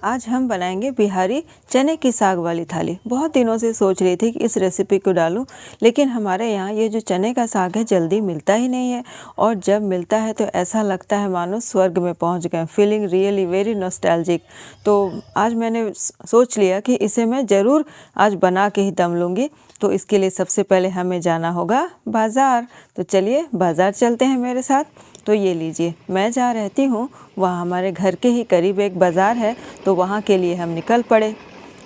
आज हम बनाएंगे बिहारी चने की साग वाली थाली। बहुत दिनों से सोच रही थी कि इस रेसिपी को डालूं, लेकिन हमारे यहाँ ये जो चने का साग है जल्दी मिलता ही नहीं है, और जब मिलता है तो ऐसा लगता है मानो स्वर्ग में पहुँच गए। Feeling really very nostalgic. तो आज मैंने सोच लिया कि इसे मैं ज़रूर आज बना के ही दम लूँगी। तो इसके लिए सबसे पहले हमें जाना होगा बाज़ार। तो चलिए बाज़ार चलते हैं मेरे साथ। तो ये लीजिए, मैं जहाँ रहती हूँ वहाँ हमारे घर के ही करीब एक बाज़ार है, तो वहाँ के लिए हम निकल पड़े।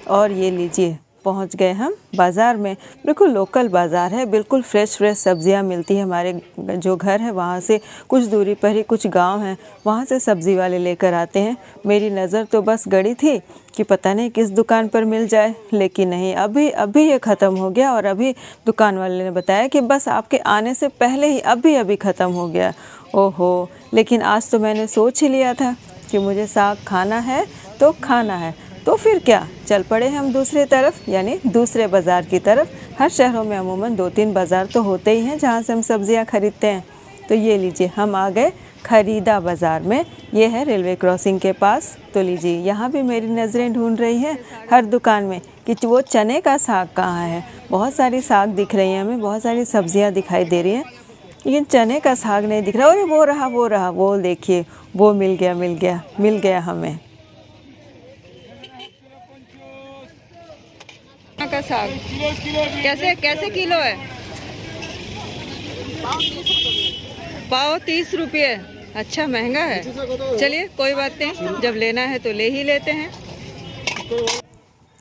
और ये लीजिए, पहुँच गए हम बाज़ार में। बिल्कुल लोकल बाज़ार है, बिल्कुल फ्रेश सब्ज़ियाँ मिलती है। हमारे जो घर है वहाँ से कुछ दूरी पर ही कुछ गांव हैं, वहाँ से सब्ज़ी वाले लेकर आते हैं। मेरी नज़र तो बस गड़ी थी कि पता नहीं किस दुकान पर मिल जाए, लेकिन नहीं, अभी ये ख़त्म हो गया। और अभी दुकान वाले ने बताया कि बस आपके आने से पहले ही अभी ख़त्म हो गया। ओहो, लेकिन आज तो मैंने सोच ही लिया था कि मुझे साग खाना है तो खाना है। तो फिर क्या, चल पड़े हम दूसरी तरफ, यानी दूसरे बाज़ार की तरफ। हर शहरों में अमूमन 2-3 बाज़ार तो होते ही हैं जहाँ से हम सब्ज़ियाँ खरीदते हैं। तो ये लीजिए, हम आ गए खरीदा बाज़ार में। ये है रेलवे क्रॉसिंग के पास। तो लीजिए, यहाँ भी मेरी नज़रें ढूंढ रही हैं हर दुकान में कि वो चने का साग कहाँ है। बहुत सारी साग दिख रही हैं हमें, बहुत सारी सब्ज़ियाँ दिखाई दे रही हैं, लेकिन चने का साग नहीं दिख रहा। अरे वो रहा, वो देखिए, वो मिल गया हमें का साग। कैसे कैसे किलो है? पाव 30 रुपये। अच्छा महंगा है। चलिए कोई बात नहीं, जब लेना है तो ले ही लेते हैं।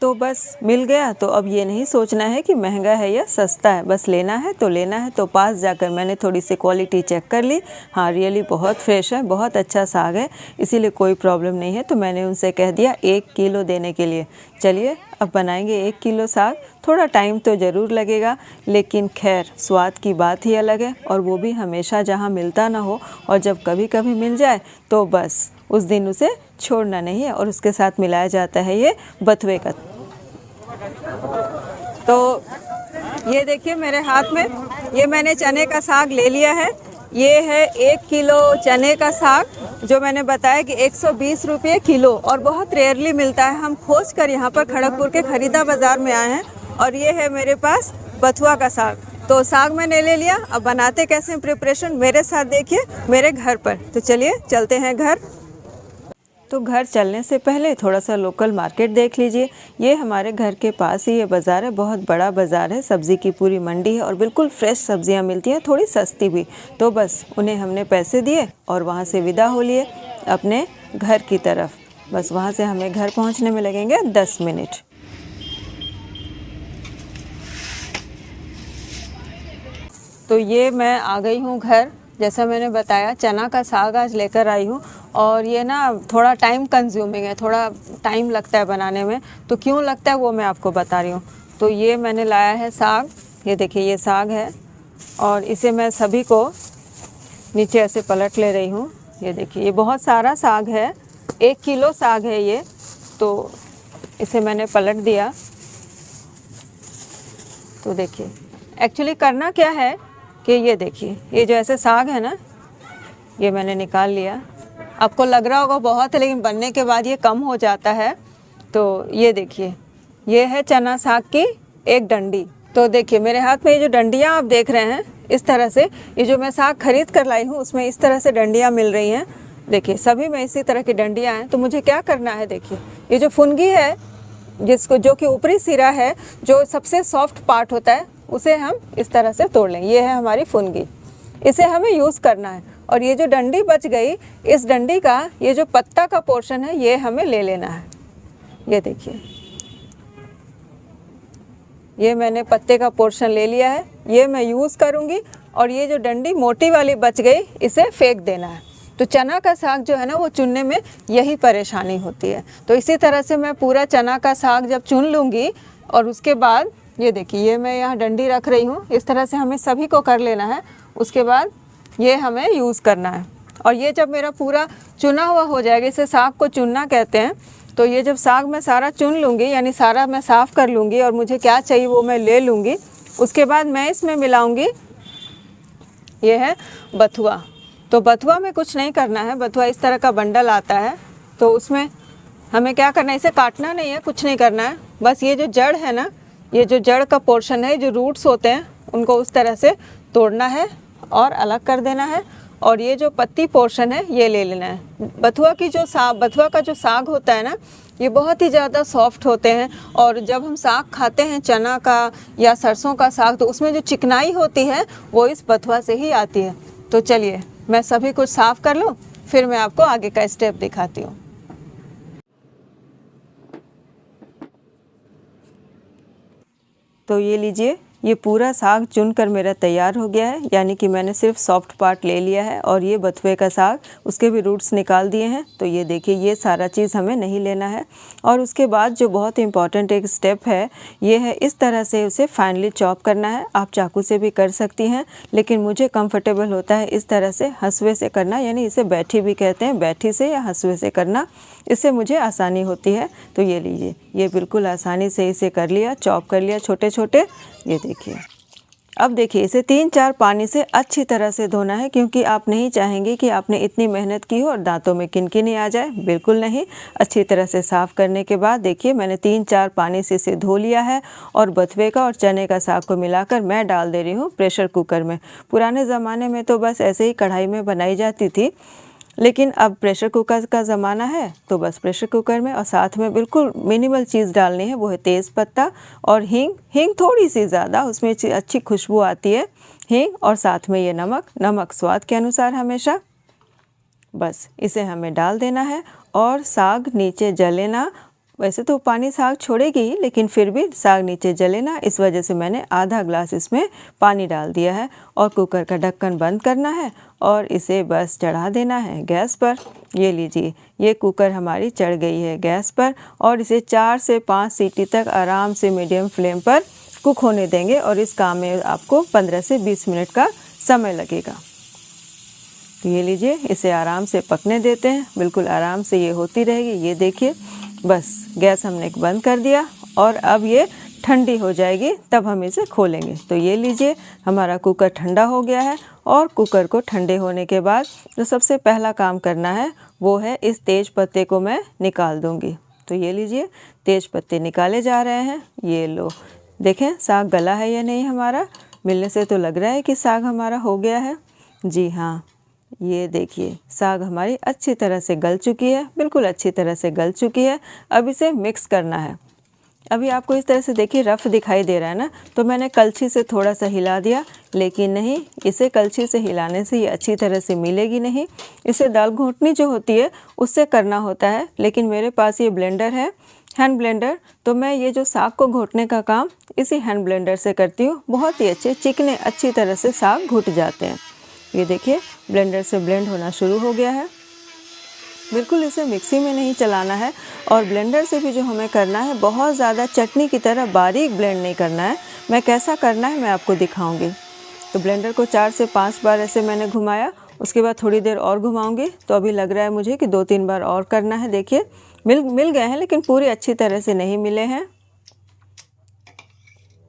तो बस मिल गया, तो अब ये नहीं सोचना है कि महंगा है या सस्ता है, बस लेना है तो लेना है। तो पास जाकर मैंने थोड़ी सी क्वालिटी चेक कर ली। हाँ, रियली बहुत फ्रेश है, बहुत अच्छा साग है, इसीलिए कोई प्रॉब्लम नहीं है। तो मैंने उनसे कह दिया 1 किलो देने के लिए। चलिए अब बनाएंगे 1 किलो साग। थोड़ा टाइम तो ज़रूर लगेगा, लेकिन खैर स्वाद की बात ही अलग है, और वो भी हमेशा जहाँ मिलता ना हो, और जब कभी कभी मिल जाए तो बस उस दिन उसे छोड़ना नहीं है। और उसके साथ मिलाया जाता है ये बथुए का। तो ये देखिए मेरे हाथ में, ये मैंने चने का साग ले लिया है। ये है 1 किलो चने का साग, जो मैंने बताया कि 120 रुपये किलो, और बहुत रेयरली मिलता है। हम खोज कर यहाँ पर खड़गपुर के खरीदा बाज़ार में आए हैं। और ये है मेरे पास बथुआ का साग। तो साग मैंने ले लिया। अब बनाते कैसे हैं प्रिपरेशन, मेरे साथ देखिए मेरे घर पर। तो चलिए चलते हैं घर। तो घर चलने से पहले थोड़ा सा लोकल मार्केट देख लीजिए। ये हमारे घर के पास ही ये बाज़ार है, बहुत बड़ा बाज़ार है, सब्ज़ी की पूरी मंडी है, और बिल्कुल फ्रेश सब्ज़ियाँ मिलती हैं, थोड़ी सस्ती भी। तो बस उन्हें हमने पैसे दिए और वहाँ से विदा हो लिए अपने घर की तरफ। बस वहाँ से हमें घर पहुँचने में लगेंगे 10 मिनट। तो ये मैं आ गई हूँ घर। जैसा मैंने बताया, चना का साग आज लेकर आई हूँ, और ये ना थोड़ा टाइम कंज्यूमिंग है, थोड़ा टाइम लगता है बनाने में। तो क्यों लगता है वो मैं आपको बता रही हूँ। तो ये मैंने लाया है साग, ये देखिए ये साग है, और इसे मैं सभी को नीचे ऐसे पलट ले रही हूँ। ये देखिए, ये बहुत सारा साग है, 1 किलो साग है ये। तो इसे मैंने पलट दिया। तो देखिए एक्चुअली करना क्या है कि ये देखिए, ये जो ऐसे साग है ना, ये मैंने निकाल लिया। आपको लग रहा होगा बहुत है, लेकिन बनने के बाद ये कम हो जाता है। तो ये देखिए, ये है चना साग की एक डंडी। तो देखिए मेरे हाथ में ये जो डंडियाँ आप देख रहे हैं, इस तरह से ये जो मैं साग खरीद कर लाई हूँ उसमें इस तरह से डंडियाँ मिल रही हैं। देखिए सभी में इसी तरह की डंडियाँ हैं। तो मुझे क्या करना है, देखिए ये जो फुनगी है, जो कि ऊपरी सिरा है, जो सबसे सॉफ्ट पार्ट होता है, उसे हम इस तरह से तोड़ लें। ये है हमारी फुनगी, इसे हमें यूज़ करना है। और ये जो डंडी बच गई, इस डंडी का ये जो पत्ता का पोर्शन है, ये हमें ले लेना है। ये देखिए, ये मैंने पत्ते का पोर्शन ले लिया है, ये मैं यूज़ करूँगी। और ये जो डंडी मोटी वाली बच गई, इसे फेंक देना है। तो चना का साग जो है ना, वो चुनने में यही परेशानी होती है। तो इसी तरह से मैं पूरा चना का साग जब चुन लूँगी, और उसके बाद ये देखिए, ये मैं यहाँ डंडी रख रही हूँ। इस तरह से हमें सभी को कर लेना है। उसके बाद ये हमें यूज़ करना है। और ये जब मेरा पूरा चुना हुआ हो जाएगा, इसे साग को चुनना कहते हैं। तो ये जब साग मैं सारा चुन लूँगी, यानी सारा मैं साफ़ कर लूँगी, और मुझे क्या चाहिए वो मैं ले लूँगी। उसके बाद मैं इसमें मिलाऊँगी, ये है बथुआ। तो बथुआ में कुछ नहीं करना है। बथुआ इस तरह का बंडल आता है, तो उसमें हमें क्या करना है, इसे काटना नहीं है, कुछ नहीं करना है, बस ये जो जड़ है ना, ये जो जड़ का पोर्शन है, जो रूट्स होते हैं उनको उस तरह से तोड़ना है और अलग कर देना है। और ये जो पत्ती पोर्शन है ये ले लेना है। बथुआ का जो साग होता है ना, ये बहुत ही ज़्यादा सॉफ्ट होते हैं। और जब हम साग खाते हैं चना का या सरसों का साग, तो उसमें जो चिकनाई होती है वो इस बथुआ से ही आती है। तो चलिए मैं सभी कुछ साफ़ कर लूँ, फिर मैं आपको आगे का स्टेप दिखाती हूँ। तो ये लीजिए, ये पूरा साग चुनकर मेरा तैयार हो गया है, यानी कि मैंने सिर्फ सॉफ्ट पार्ट ले लिया है। और ये बथुए का साग, उसके भी रूट्स निकाल दिए हैं। तो ये देखिए, ये सारा चीज़ हमें नहीं लेना है। और उसके बाद जो बहुत इम्पॉर्टेंट एक स्टेप है, ये है इस तरह से उसे फाइनली चॉप करना है। आप चाकू से भी कर सकती हैं, लेकिन मुझे कंफर्टेबल होता है इस तरह से हंसुए से करना, यानी इसे बैठी भी कहते हैं, बैठी से या हंसुए से करना, इससे मुझे आसानी होती है। तो ये लीजिए, ये बिल्कुल आसानी से इसे कर लिया, चॉप कर लिया छोटे छोटे। ये देखिए, अब देखिए, इसे 3-4 पानी से अच्छी तरह से धोना है, क्योंकि आप नहीं चाहेंगे कि आपने इतनी मेहनत की हो और दांतों में किनकिनी आ जाए, बिल्कुल नहीं। अच्छी तरह से साफ़ करने के बाद देखिए, मैंने 3-4 पानी से इसे धो लिया है। और बथुए का और चने का साग को मिलाकर मैं डाल दे रही हूँ प्रेशर कुकर में। पुराने ज़माने में तो बस ऐसे ही कढ़ाई में बनाई जाती थी, लेकिन अब प्रेशर कुकर का ज़माना है, तो बस प्रेशर कुकर में। और साथ में बिल्कुल मिनिमल चीज़ डालनी है, वो है तेज़पत्ता और हींग थोड़ी सी ज़्यादा, उसमें अच्छी खुशबू आती है हींग। और साथ में ये नमक स्वाद के अनुसार हमेशा, बस इसे हमें डाल देना है। और साग नीचे जले ना, वैसे तो पानी साग छोड़ेगी ही, लेकिन फिर भी साग नीचे जले ना, इस वजह से मैंने आधा ग्लास इसमें पानी डाल दिया है। और कुकर का ढक्कन बंद करना है और इसे बस चढ़ा देना है गैस पर। ये लीजिए, ये कुकर हमारी चढ़ गई है गैस पर। और इसे 4 से 5 सीटी तक आराम से मीडियम फ्लेम पर कुक होने देंगे। और इस काम में आपको 15 से 20 मिनट का समय लगेगा। तो ये लीजिए, इसे आराम से पकने देते हैं, बिल्कुल आराम से ये होती रहेगी। ये देखिए, बस गैस हमने बंद कर दिया और अब ये ठंडी हो जाएगी, तब हम इसे खोलेंगे। तो ये लीजिए, हमारा कुकर ठंडा हो गया है। और कुकर को ठंडे होने के बाद जो सबसे पहला काम करना है, वो है इस तेज पत्ते को मैं निकाल दूँगी। तो ये लीजिए, तेज पत्ते निकाले जा रहे हैं। ये लो, देखें साग गला है या नहीं हमारा। मिलने से तो लग रहा है कि साग हमारा हो गया है। जी हाँ, ये देखिए, साग हमारी अच्छी तरह से गल चुकी है, बिल्कुल अच्छी तरह से गल चुकी है। अब इसे मिक्स करना है। अभी आपको इस तरह से देखिए रफ़ दिखाई दे रहा है ना, तो मैंने कलछी से थोड़ा सा हिला दिया, लेकिन नहीं, इसे कलछी से हिलाने से ये अच्छी तरह से मिलेगी नहीं। इसे दाल घोंटनी जो होती है उससे करना होता है, लेकिन मेरे पास ये ब्लेंडर है, हैंड ब्लेंडर। तो मैं ये जो साग को घोटने का काम इसी हैंड ब्लेंडर से करती हूँ। बहुत ही अच्छे चिकने अच्छी तरह से साग घुट जाते हैं। ये देखिए, ब्लेंडर से ब्लेंड होना शुरू हो गया है। बिल्कुल इसे मिक्सी में नहीं चलाना है। और ब्लेंडर से भी जो हमें करना है, बहुत ज़्यादा चटनी की तरह बारीक ब्लेंड नहीं करना है। मैं कैसा करना है मैं आपको दिखाऊंगी। तो ब्लेंडर को 4 से 5 बार ऐसे मैंने घुमाया, उसके बाद थोड़ी देर और घुमाऊंगी। तो अभी लग रहा है मुझे कि 2-3 बार और करना है। देखिए, मिल गए हैं, लेकिन पूरे अच्छी तरह से नहीं मिले हैं।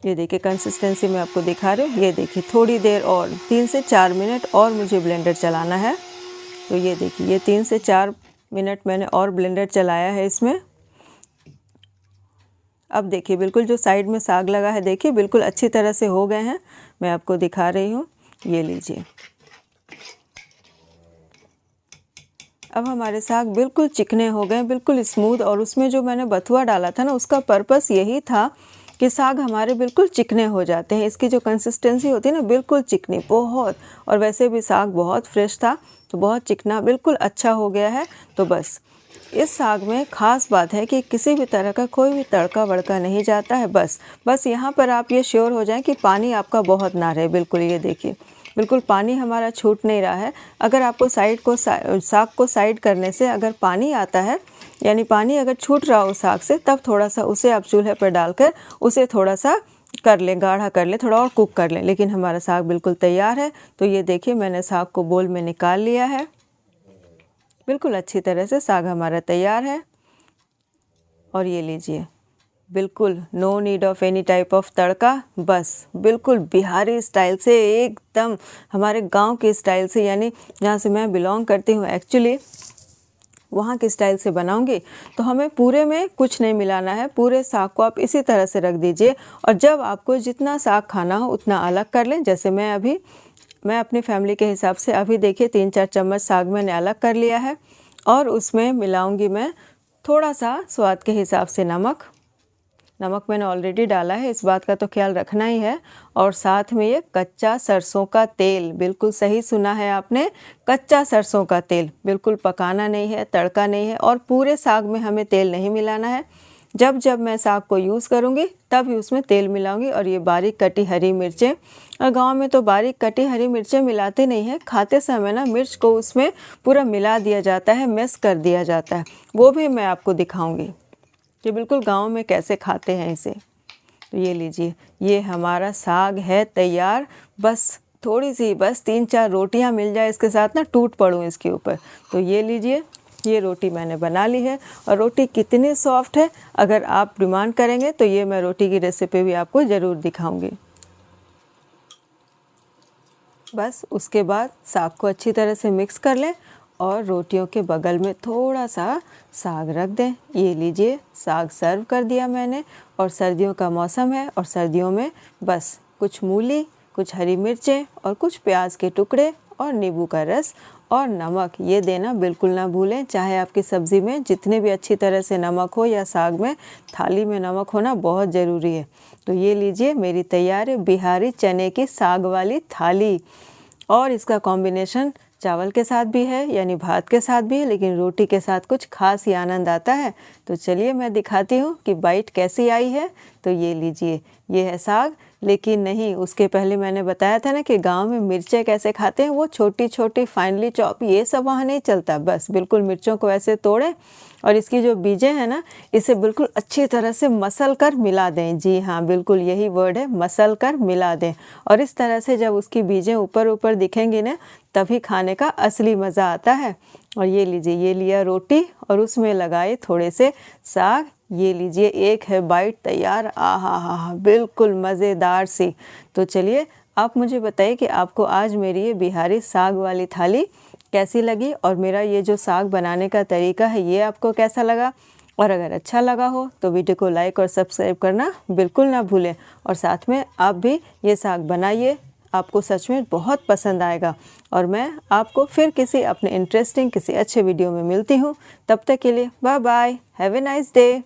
ये देखिए, कंसिस्टेंसी मैं आपको दिखा रही हूँ। ये देखिए, थोड़ी देर और 3 से 4 मिनट और मुझे ब्लेंडर चलाना है। तो ये देखिए, ये 3 से 4 मिनट मैंने और ब्लेंडर चलाया है इसमें। अब देखिए, बिल्कुल जो साइड में साग लगा है, देखिए बिल्कुल अच्छी तरह से हो गए हैं। मैं आपको दिखा रही हूँ, ये लीजिए। अब हमारे साग बिल्कुल चिकने हो गए, बिल्कुल स्मूथ। और उसमें जो मैंने बथुआ डाला था ना, उसका पर्पस यही था कि साग हमारे बिल्कुल चिकने हो जाते हैं। इसकी जो कंसिस्टेंसी होती है ना, बिल्कुल चिकनी बहुत। और वैसे भी साग बहुत फ्रेश था, तो बहुत चिकना बिल्कुल अच्छा हो गया है। तो बस इस साग में ख़ास बात है कि किसी भी तरह का कोई भी तड़का वड़का नहीं जाता है। बस यहाँ पर आप ये श्योर हो जाएं कि पानी आपका बहुत ना रहे। बिल्कुल ये देखिए, बिल्कुल पानी हमारा छूट नहीं रहा है। अगर आपको साग को साइड करने से अगर पानी आता है, यानी पानी अगर छूट रहा हो साग से, तब थोड़ा सा उसे आप चूल्हे पर डालकर उसे थोड़ा सा कर लें, गाढ़ा कर लें, थोड़ा और कुक कर लें। लेकिन हमारा साग बिल्कुल तैयार है। तो ये देखिए, मैंने साग को बोल में निकाल लिया है। बिल्कुल अच्छी तरह से साग हमारा तैयार है। और ये लीजिए, बिल्कुल no need of any type of tadka, बस बिल्कुल बिहारी स्टाइल से, एकदम हमारे गांव के स्टाइल से, यानी जहाँ से मैं बिलोंग करती हूँ एक्चुअली, वहाँ के स्टाइल से बनाऊंगी। तो हमें पूरे में कुछ नहीं मिलाना है, पूरे साग को आप इसी तरह से रख दीजिए और जब आपको जितना साग खाना हो उतना अलग कर लें। जैसे मैं अपनी फैमिली के हिसाब से अभी देखिए 3-4 चम्मच साग मैंने अलग कर लिया है और उसमें मिलाऊंगी मैं थोड़ा सा स्वाद के हिसाब से नमक मैंने ऑलरेडी डाला है, इस बात का तो ख्याल रखना ही है। और साथ में ये कच्चा सरसों का तेल, बिल्कुल सही सुना है आपने, कच्चा सरसों का तेल, बिल्कुल पकाना नहीं है, तड़का नहीं है और पूरे साग में हमें तेल नहीं मिलाना है। जब जब मैं साग को यूज़ करूँगी तब ही उसमें तेल मिलाऊंगी। और ये बारीक कटी हरी मिर्चें, और गांव में तो बारीक कटी हरी मिर्चें मिलाते नहीं हैं, खाते समय ना मिर्च को उसमें पूरा मिला दिया जाता है, मिक्स कर दिया जाता है, वो भी मैं आपको दिखाऊंगी कि बिल्कुल गांव में कैसे खाते हैं इसे। तो ये लीजिए, ये हमारा साग है तैयार। बस थोड़ी सी, बस 3-4 रोटियां मिल जाए इसके साथ ना, टूट पड़ूँ इसके ऊपर। तो ये लीजिए, ये रोटी मैंने बना ली है और रोटी कितनी सॉफ्ट है, अगर आप डिमांड करेंगे तो ये मैं रोटी की रेसिपी भी आपको ज़रूर दिखाऊंगी। बस उसके बाद साग को अच्छी तरह से मिक्स कर लें और रोटियों के बगल में थोड़ा सा साग रख दें। ये लीजिए, साग सर्व कर दिया मैंने। और सर्दियों का मौसम है और सर्दियों में बस कुछ मूली, कुछ हरी मिर्चें और कुछ प्याज के टुकड़े और नींबू का रस और नमक, ये देना बिल्कुल ना भूलें। चाहे आपकी सब्ज़ी में जितने भी अच्छी तरह से नमक हो या साग में, थाली में नमक होना बहुत ज़रूरी है। तो ये लीजिए, मेरी तैयार है बिहारी चने की साग वाली थाली। और इसका कॉम्बिनेशन चावल के साथ भी है, यानी भात के साथ भी है, लेकिन रोटी के साथ कुछ खास ही आनंद आता है। तो चलिए मैं दिखाती हूँ कि बाइट कैसी आई है। तो ये लीजिए, ये है साग, लेकिन नहीं, उसके पहले मैंने बताया था ना कि गांव में मिर्चें कैसे खाते हैं, वो छोटी छोटी फाइनली चॉप, ये सब वहाँ नहीं चलता। बस बिल्कुल मिर्चों को ऐसे तोड़ें और इसकी जो बीजें हैं ना, इसे बिल्कुल अच्छी तरह से मसल कर मिला दें। जी हाँ, बिल्कुल यही वर्ड है, मसल कर मिला दें। और इस तरह से जब उसकी बीजें ऊपर ऊपर दिखेंगी ना, तभी खाने का असली मज़ा आता है। और ये लीजिए, ये लिया रोटी और उसमें लगाए थोड़े से साग। ये लीजिए, एक है बाइट तैयार। आहा हा हा, बिल्कुल मज़ेदार सी। तो चलिए आप मुझे बताइए कि आपको आज मेरी ये बिहारी साग वाली थाली कैसी लगी और मेरा ये जो साग बनाने का तरीका है ये आपको कैसा लगा। और अगर अच्छा लगा हो तो वीडियो को लाइक और सब्सक्राइब करना बिल्कुल ना भूलें। और साथ में आप भी ये साग बनाइए, आपको सच में बहुत पसंद आएगा। और मैं आपको फिर किसी अपने इंटरेस्टिंग किसी अच्छे वीडियो में मिलती हूँ। तब तक के लिए bye bye, have a nice day.